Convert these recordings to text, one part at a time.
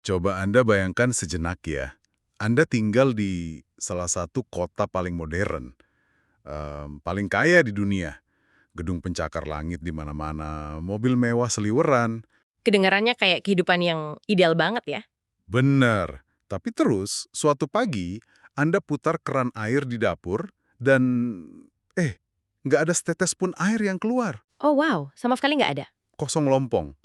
Coba Anda bayangkan sejenak ya. Anda tinggal di salah satu kota paling modern, paling kaya di dunia. Gedung pencakar langit di mana-mana, mobil mewah seliweran. Kedengarannya kayak kehidupan yang ideal banget ya. Bener. Tapi terus, suatu pagi, Anda putar keran air di dapur, dan nggak ada setetes pun air yang keluar. Oh wow, sama sekali nggak ada. Kosong lompong.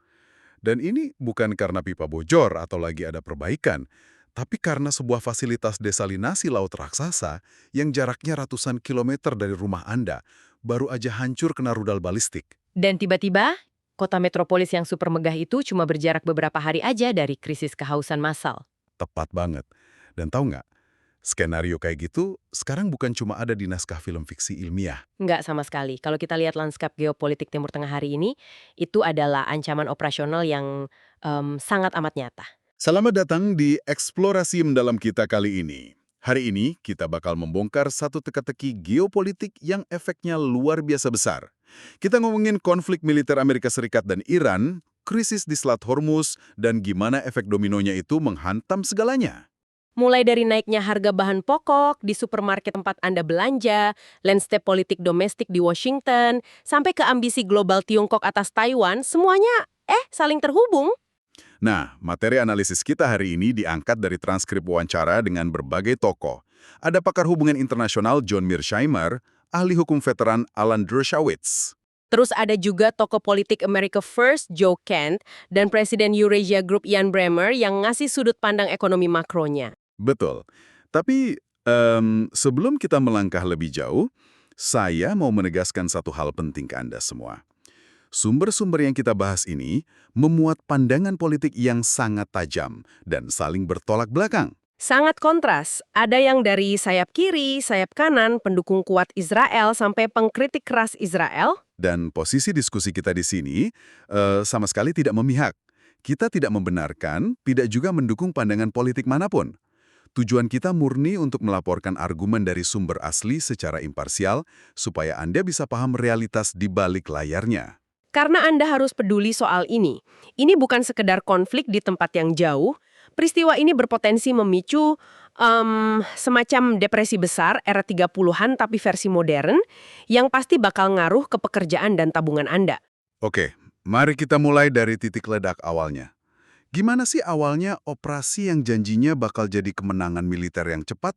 Dan ini bukan karena pipa bocor atau lagi ada perbaikan, tapi karena sebuah fasilitas desalinasi laut raksasa yang jaraknya ratusan kilometer dari rumah Anda, baru aja hancur kena rudal balistik. Dan tiba-tiba, kota metropolis yang super megah itu cuma berjarak beberapa hari aja dari krisis kehausan massal. Tepat banget. Dan tahu nggak, skenario kayak gitu sekarang bukan cuma ada di naskah film fiksi ilmiah. Nggak sama sekali. Kalau kita lihat lanskap geopolitik Timur Tengah hari ini, itu adalah ancaman operasional yang sangat amat nyata. Selamat datang di Eksplorasi Mendalam kita kali ini. Hari ini kita bakal membongkar satu teka-teki geopolitik yang efeknya luar biasa besar. Kita ngomongin konflik militer Amerika Serikat dan Iran, krisis di Selat Hormuz, dan gimana efek dominonya itu menghantam segalanya. Mulai dari naiknya harga bahan pokok di supermarket tempat Anda belanja, landscape politik domestik di Washington, sampai ke ambisi global Tiongkok atas Taiwan, semuanya saling terhubung. Nah, materi analisis kita hari ini diangkat dari transkrip wawancara dengan berbagai tokoh. Ada pakar hubungan internasional John Mearsheimer, ahli hukum veteran Alan Dershowitz. Terus ada juga tokoh politik America First, Joe Kent, dan Presiden Eurasia Group Ian Bremmer yang ngasih sudut pandang ekonomi makronya. Betul. Tapi sebelum kita melangkah lebih jauh, saya mau menegaskan satu hal penting ke Anda semua. Sumber-sumber yang kita bahas ini memuat pandangan politik yang sangat tajam dan saling bertolak belakang. Sangat kontras, ada yang dari sayap kiri, sayap kanan, pendukung kuat Israel, sampai pengkritik keras Israel. Dan posisi diskusi kita di sini sama sekali tidak memihak. Kita tidak membenarkan, tidak juga mendukung pandangan politik manapun. Tujuan kita murni untuk melaporkan argumen dari sumber asli secara imparsial supaya Anda bisa paham realitas di balik layarnya. Karena Anda harus peduli soal ini. Ini bukan sekedar konflik di tempat yang jauh. Peristiwa ini berpotensi memicu semacam depresi besar era 30-an tapi versi modern yang pasti bakal ngaruh ke pekerjaan dan tabungan Anda. Oke, mari kita mulai dari titik ledak awalnya. Gimana sih awalnya operasi yang janjinya bakal jadi kemenangan militer yang cepat,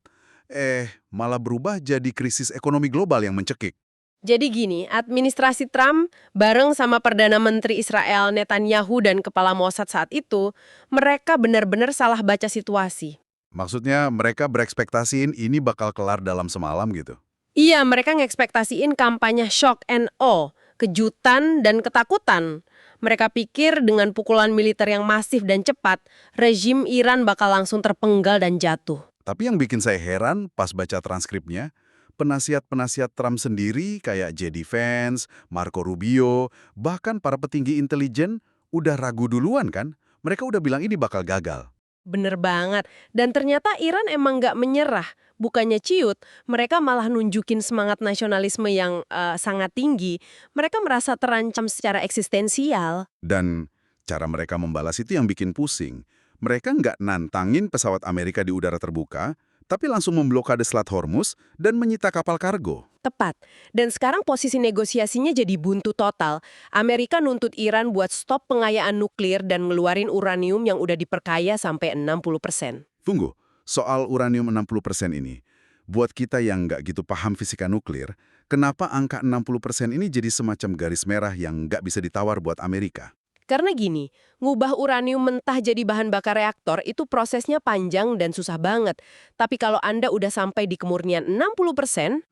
malah berubah jadi krisis ekonomi global yang mencekik? Jadi gini, administrasi Trump bareng sama Perdana Menteri Israel Netanyahu dan Kepala Mossad saat itu, mereka benar-benar salah baca situasi. Maksudnya mereka berekspektasiin ini bakal kelar dalam semalam gitu. Iya, mereka ngekspektasiin kampanye shock and awe, kejutan dan ketakutan. Mereka pikir dengan pukulan militer yang masif dan cepat, rezim Iran bakal langsung terpenggal dan jatuh. Tapi yang bikin saya heran pas baca transkripnya, penasihat-penasihat Trump sendiri kayak J.D. Vance, Marco Rubio, bahkan para petinggi intelijen udah ragu duluan kan? Mereka udah bilang ini bakal gagal. Bener banget. Dan ternyata Iran emang nggak menyerah. Bukannya ciut, mereka malah nunjukin semangat nasionalisme yang sangat tinggi. Mereka merasa terancam secara eksistensial. Dan cara mereka membalas itu yang bikin pusing. Mereka nggak nantangin pesawat Amerika di udara terbuka, tapi langsung memblokade Selat Hormuz dan menyita kapal kargo. Tepat. Dan sekarang posisi negosiasinya jadi buntu total. Amerika nuntut Iran buat stop pengayaan nuklir dan ngeluarin uranium yang udah diperkaya sampai 60%. Tunggu, soal uranium 60% ini. Buat kita yang nggak gitu paham fisika nuklir, kenapa angka 60% ini jadi semacam garis merah yang nggak bisa ditawar buat Amerika? Karena gini, ngubah uranium mentah jadi bahan bakar reaktor itu prosesnya panjang dan susah banget. Tapi kalau Anda udah sampai di kemurnian 60%,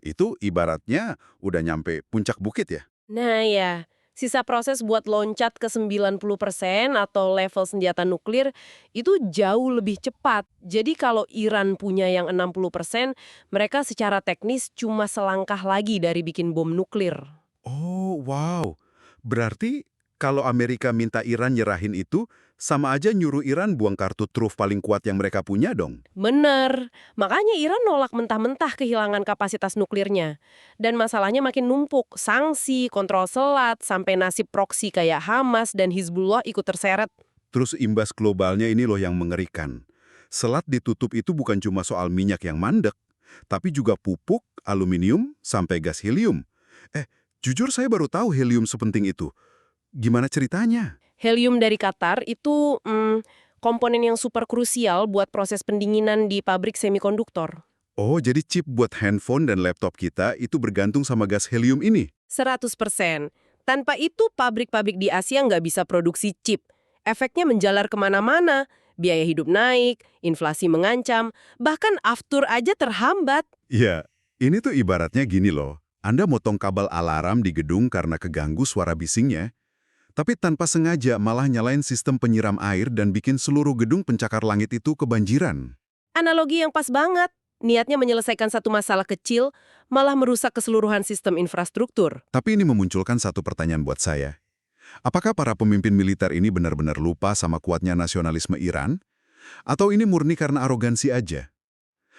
Itu ibaratnya udah nyampe puncak bukit ya? nah ya, sisa proses buat loncat ke 90% atau level senjata nuklir itu jauh lebih cepat. Jadi kalau Iran punya yang 60%, mereka secara teknis cuma selangkah lagi dari bikin bom nuklir. Oh, wow. Berarti kalau Amerika minta Iran nyerahin itu, sama aja nyuruh Iran buang kartu truf paling kuat yang mereka punya dong. Bener. Makanya Iran nolak mentah-mentah kehilangan kapasitas nuklirnya. Dan masalahnya makin numpuk. Sanksi, kontrol selat, sampai nasib proksi kayak Hamas dan Hizbullah ikut terseret. Terus imbas globalnya ini loh yang mengerikan. Selat ditutup itu bukan cuma soal minyak yang mandek, tapi juga pupuk, aluminium, sampai gas helium. Jujur saya baru tahu helium sepenting itu. Gimana ceritanya? Helium dari Qatar itu komponen yang super krusial buat proses pendinginan di pabrik semikonduktor. Oh, jadi chip buat handphone dan laptop kita itu bergantung sama gas helium ini? 100%. Tanpa itu, pabrik-pabrik di Asia nggak bisa produksi chip. Efeknya menjalar kemana-mana. Biaya hidup naik, inflasi mengancam, bahkan aftur aja terhambat. Ya, ini tuh ibaratnya gini loh. Anda motong kabel alarm di gedung karena keganggu suara bisingnya, tapi tanpa sengaja malah nyalain sistem penyiram air dan bikin seluruh gedung pencakar langit itu kebanjiran. Analogi yang pas banget. Niatnya menyelesaikan satu masalah kecil, malah merusak keseluruhan sistem infrastruktur. Tapi ini memunculkan satu pertanyaan buat saya. Apakah para pemimpin militer ini benar-benar lupa sama kuatnya nasionalisme Iran? Atau ini murni karena arogansi aja?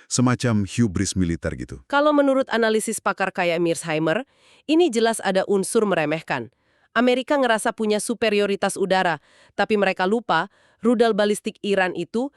Semacam hubris militer gitu. Kalau menurut analisis pakar kayak Mearsheimer, ini jelas ada unsur meremehkan. Amerika ngerasa punya superioritas udara, tapi mereka lupa rudal balistik Iran itu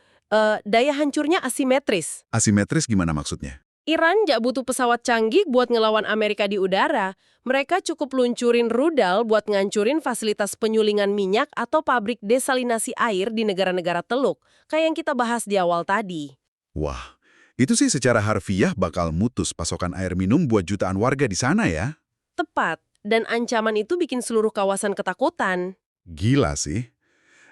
daya hancurnya asimetris. Asimetris gimana maksudnya? Iran nggak butuh pesawat canggih buat ngelawan Amerika di udara. Mereka cukup luncurin rudal buat ngancurin fasilitas penyulingan minyak atau pabrik desalinasi air di negara-negara teluk, kayak yang kita bahas di awal tadi. Wah, itu sih secara harfiah bakal mutus pasokan air minum buat jutaan warga di sana ya. Tepat, dan ancaman itu bikin seluruh kawasan ketakutan. Gila sih.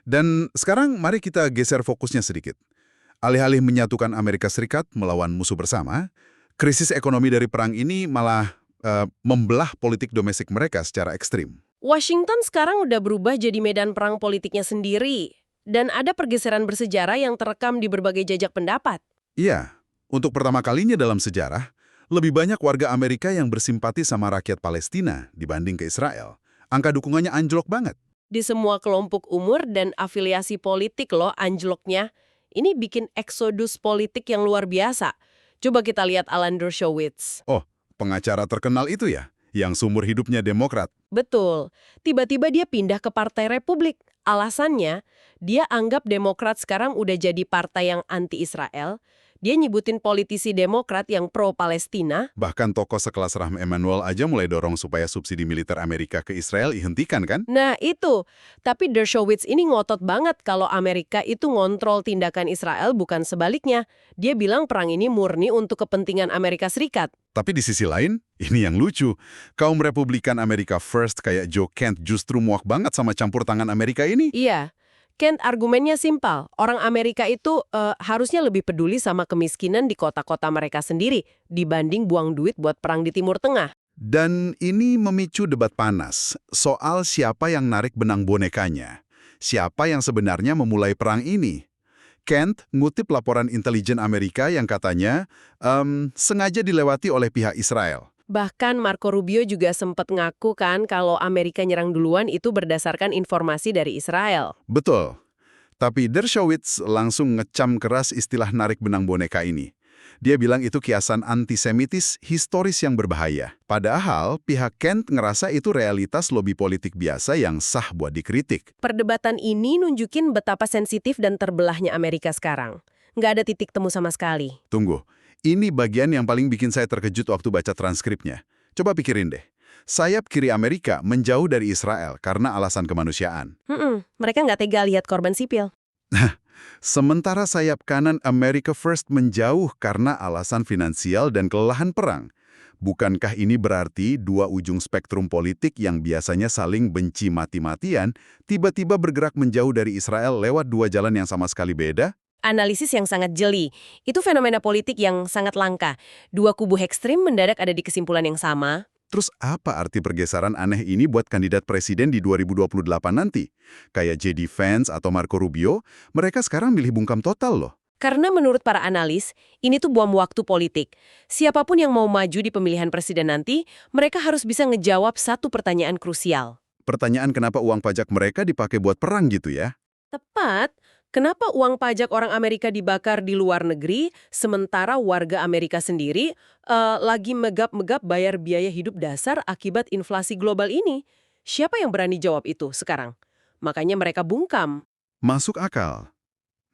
Dan sekarang mari kita geser fokusnya sedikit. Alih-alih menyatukan Amerika Serikat melawan musuh bersama, krisis ekonomi dari perang ini malah membelah politik domestik mereka secara ekstrim. Washington sekarang udah berubah jadi medan perang politiknya sendiri. Dan ada pergeseran bersejarah yang terekam di berbagai jajak pendapat. Iya, untuk pertama kalinya dalam sejarah, lebih banyak warga Amerika yang bersimpati sama rakyat Palestina dibanding ke Israel. Angka dukungannya anjlok banget. Di semua kelompok umur dan afiliasi politik loh anjloknya. Ini bikin eksodus politik yang luar biasa. Coba kita lihat Alan Dershowitz. Oh, pengacara terkenal itu ya, yang seumur hidupnya Demokrat. Betul. Tiba-tiba dia pindah ke Partai Republik. Alasannya, dia anggap Demokrat sekarang udah jadi partai yang anti-Israel. Dia nyebutin politisi Demokrat yang pro-Palestina. Bahkan tokoh sekelas Rahm Emanuel aja mulai dorong supaya subsidi militer Amerika ke Israel dihentikan kan? Nah itu, tapi Dershowitz ini ngotot banget kalau Amerika itu ngontrol tindakan Israel bukan sebaliknya. Dia bilang perang ini murni untuk kepentingan Amerika Serikat. Tapi di sisi lain, ini yang lucu. Kaum Republikan Amerika First kayak Joe Kent justru muak banget sama campur tangan Amerika ini. Iya, Kent argumennya simpel. Orang Amerika itu harusnya lebih peduli sama kemiskinan di kota-kota mereka sendiri dibanding buang duit buat perang di Timur Tengah. Dan ini memicu debat panas soal siapa yang narik benang bonekanya. Siapa yang sebenarnya memulai perang ini. Kent ngutip laporan intelijen Amerika yang katanya sengaja dilewati oleh pihak Israel. Bahkan Marco Rubio juga sempat ngaku kan kalau Amerika nyerang duluan itu berdasarkan informasi dari Israel. Betul. Tapi Dershowitz langsung ngecam keras istilah narik benang boneka ini. Dia bilang itu kiasan antisemitis historis yang berbahaya. Padahal pihak Kent ngerasa itu realitas lobi politik biasa yang sah buat dikritik. Perdebatan ini nunjukin betapa sensitif dan terbelahnya Amerika sekarang. Nggak ada titik temu sama sekali. Tunggu, ini bagian yang paling bikin saya terkejut waktu baca transkripnya. Coba pikirin deh. Sayap kiri Amerika menjauh dari Israel karena alasan kemanusiaan. Mereka nggak tega lihat korban sipil. Sementara sayap kanan America First menjauh karena alasan finansial dan kelelahan perang. Bukankah ini berarti dua ujung spektrum politik yang biasanya saling benci mati-matian, tiba-tiba bergerak menjauh dari Israel lewat dua jalan yang sama sekali beda? Analisis yang sangat jeli. Itu fenomena politik yang sangat langka. Dua kubu ekstrim mendadak ada di kesimpulan yang sama. Terus apa arti pergeseran aneh ini buat kandidat presiden di 2028 nanti? Kayak J.D. Vance atau Marco Rubio, mereka sekarang milih bungkam total loh. Karena menurut para analis, ini tuh bom waktu politik. Siapapun yang mau maju di pemilihan presiden nanti, mereka harus bisa ngejawab satu pertanyaan krusial. Pertanyaan kenapa uang pajak mereka dipakai buat perang gitu ya? Tepat. Kenapa uang pajak orang Amerika dibakar di luar negeri, sementara warga Amerika sendiri lagi megap-megap bayar biaya hidup dasar akibat inflasi global ini? Siapa yang berani jawab itu sekarang? Makanya mereka bungkam. Masuk akal.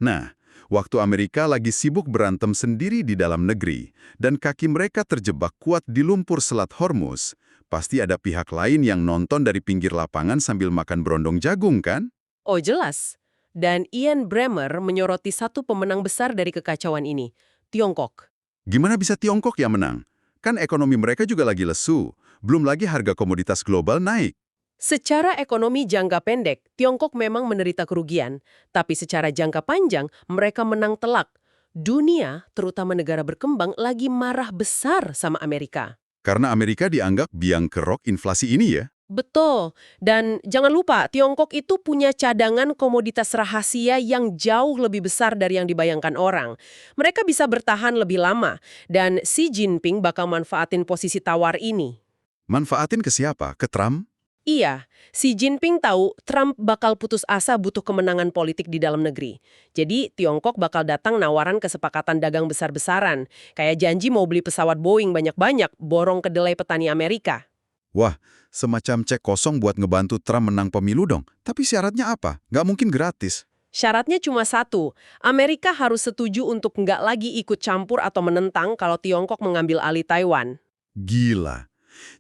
Nah, waktu Amerika lagi sibuk berantem sendiri di dalam negeri, dan kaki mereka terjebak kuat di lumpur Selat Hormuz, pasti ada pihak lain yang nonton dari pinggir lapangan sambil makan berondong jagung, kan? Oh jelas. Dan Ian Bremmer menyoroti satu pemenang besar dari kekacauan ini, Tiongkok. Gimana bisa Tiongkok yang menang? Kan ekonomi mereka juga lagi lesu. Belum lagi harga komoditas global naik. Secara ekonomi jangka pendek, Tiongkok memang menderita kerugian, tapi secara jangka panjang mereka menang telak. Dunia, terutama negara berkembang, lagi marah besar sama Amerika. Karena Amerika dianggap biang kerok inflasi ini ya. Betul. Dan jangan lupa, Tiongkok itu punya cadangan komoditas rahasia yang jauh lebih besar dari yang dibayangkan orang. Mereka bisa bertahan lebih lama, dan Xi Jinping bakal manfaatin posisi tawar ini. Manfaatin ke siapa? Ke Trump? Iya, Xi Jinping tahu Trump bakal putus asa butuh kemenangan politik di dalam negeri. Jadi, Tiongkok bakal datang nawaran kesepakatan dagang besar-besaran. Kayak janji mau beli pesawat Boeing banyak-banyak, borong kedelai petani Amerika. Wah, semacam cek kosong buat ngebantu Trump menang pemilu dong. Tapi syaratnya apa? Nggak mungkin gratis. Syaratnya cuma satu, Amerika harus setuju untuk nggak lagi ikut campur atau menentang kalau Tiongkok mengambil alih Taiwan. Gila.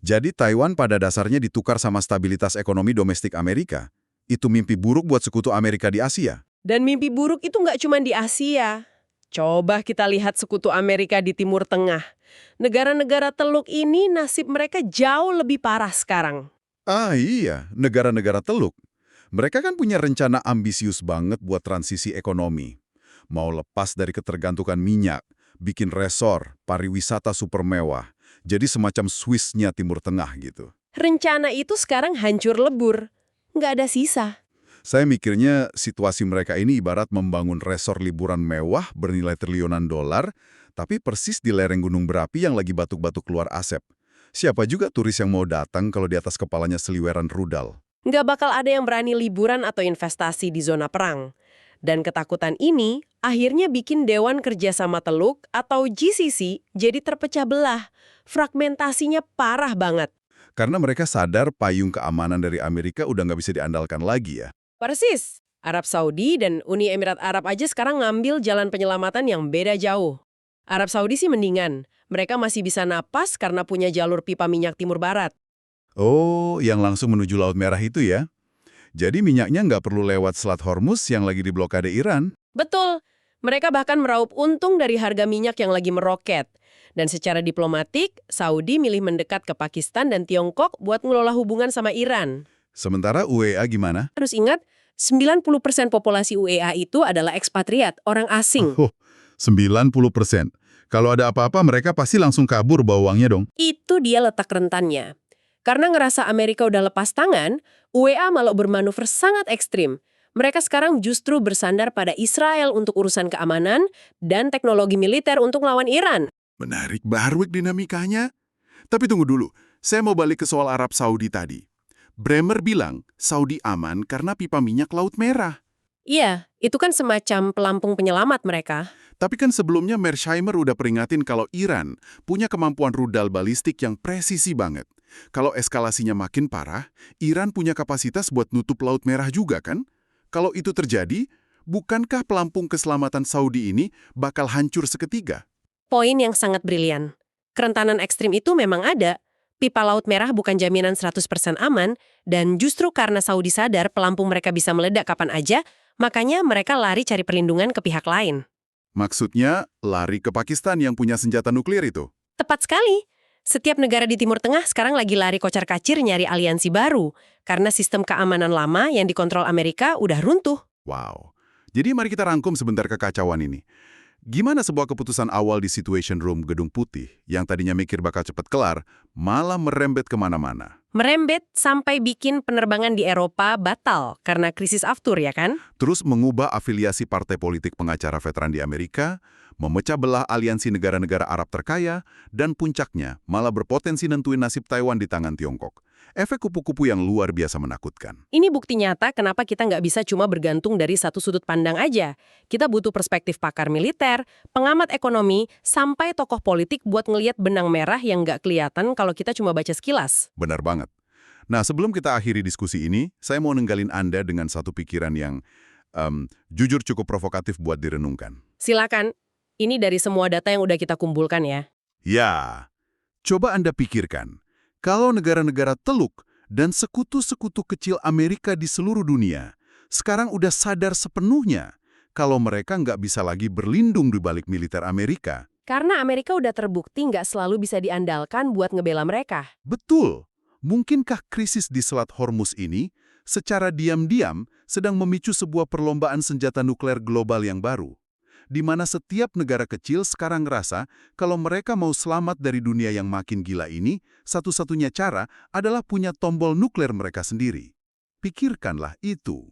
Jadi Taiwan pada dasarnya ditukar sama stabilitas ekonomi domestik Amerika. Itu mimpi buruk buat sekutu Amerika di Asia. Dan mimpi buruk itu nggak cuma di Asia. Coba kita lihat sekutu Amerika di Timur Tengah. Negara-negara Teluk ini nasib mereka jauh lebih parah sekarang. Ah iya, negara-negara Teluk. Mereka kan punya rencana ambisius banget buat transisi ekonomi. Mau lepas dari ketergantungan minyak, bikin resor, pariwisata super mewah. Jadi semacam Swiss-nya Timur Tengah gitu. Rencana itu sekarang hancur lebur. Nggak ada sisa. Saya mikirnya situasi mereka ini ibarat membangun resor liburan mewah bernilai triliunan dolar, tapi persis di lereng gunung berapi yang lagi batuk-batuk keluar asap. Siapa juga turis yang mau datang kalau di atas kepalanya seliweran rudal? Nggak bakal ada yang berani liburan atau investasi di zona perang. Dan ketakutan ini akhirnya bikin Dewan Kerjasama Teluk atau GCC jadi terpecah belah. Fragmentasinya parah banget. Karena mereka sadar payung keamanan dari Amerika udah nggak bisa diandalkan lagi ya. Persis. Arab Saudi dan Uni Emirat Arab aja sekarang ngambil jalan penyelamatan yang beda jauh. Arab Saudi sih mendingan. Mereka masih bisa napas karena punya jalur pipa minyak Timur Barat. Oh, yang langsung menuju Laut Merah itu ya? Jadi minyaknya nggak perlu lewat Selat Hormuz yang lagi diblokade Iran. Betul. Mereka bahkan meraup untung dari harga minyak yang lagi meroket. Dan secara diplomatik, Saudi milih mendekat ke Pakistan dan Tiongkok buat ngelola hubungan sama Iran. Sementara UEA gimana? Harus ingat, 90% populasi UEA itu adalah ekspatriat, orang asing. Oh, 90%. Kalau ada apa-apa mereka pasti langsung kabur bawa uangnya dong. Itu dia letak rentannya. Karena ngerasa Amerika udah lepas tangan, UEA malah bermanuver sangat ekstrim. Mereka sekarang justru bersandar pada Israel untuk urusan keamanan dan teknologi militer untuk lawan Iran. Menarik baru dinamikanya. Tapi tunggu dulu, saya mau balik ke soal Arab Saudi tadi. Bremer bilang Saudi aman karena pipa minyak Laut Merah. Iya, itu kan semacam pelampung penyelamat mereka. Tapi kan sebelumnya Mearsheimer udah peringatin kalau Iran punya kemampuan rudal balistik yang presisi banget. Kalau eskalasinya makin parah, Iran punya kapasitas buat nutup Laut Merah juga kan? Kalau itu terjadi, bukankah pelampung keselamatan Saudi ini bakal hancur seketika? Poin yang sangat brilian. Kerentanan ekstrim itu memang ada. Pipa Laut Merah bukan jaminan 100% aman, dan justru karena Saudi sadar pelampung mereka bisa meledak kapan aja, makanya mereka lari cari perlindungan ke pihak lain. Maksudnya, lari ke Pakistan yang punya senjata nuklir itu? Tepat sekali. Setiap negara di Timur Tengah sekarang lagi lari kocar-kacir nyari aliansi baru, karena sistem keamanan lama yang dikontrol Amerika udah runtuh. Wow. Jadi mari kita rangkum sebentar kekacauan ini. Gimana sebuah keputusan awal di Situation Room Gedung Putih yang tadinya mikir bakal cepat kelar, malah merembet kemana-mana? Merembet sampai bikin penerbangan di Eropa batal karena krisis aftur ya kan? Terus mengubah afiliasi partai politik pengacara veteran di Amerika, memecah belah aliansi negara-negara Arab terkaya, dan puncaknya malah berpotensi nentuin nasib Taiwan di tangan Tiongkok. Efek kupu-kupu yang luar biasa menakutkan. Ini bukti nyata kenapa kita nggak bisa cuma bergantung dari satu sudut pandang aja. Kita butuh perspektif pakar militer, pengamat ekonomi, sampai tokoh politik buat ngelihat benang merah yang nggak kelihatan kalau kita cuma baca sekilas. Benar banget. Nah, sebelum kita akhiri diskusi ini, saya mau ninggalin Anda dengan satu pikiran yang jujur cukup provokatif buat direnungkan. Silakan, ini dari semua data yang udah kita kumpulkan ya. Ya, coba Anda pikirkan, kalau negara-negara Teluk dan sekutu-sekutu kecil Amerika di seluruh dunia sekarang udah sadar sepenuhnya kalau mereka nggak bisa lagi berlindung di balik militer Amerika. Karena Amerika udah terbukti nggak selalu bisa diandalkan buat ngebela mereka. Betul. Mungkinkah krisis di Selat Hormuz ini secara diam-diam sedang memicu sebuah perlombaan senjata nuklir global yang baru, di mana setiap negara kecil sekarang ngerasa kalau mereka mau selamat dari dunia yang makin gila ini, satu-satunya cara adalah punya tombol nuklir mereka sendiri. Pikirkanlah itu.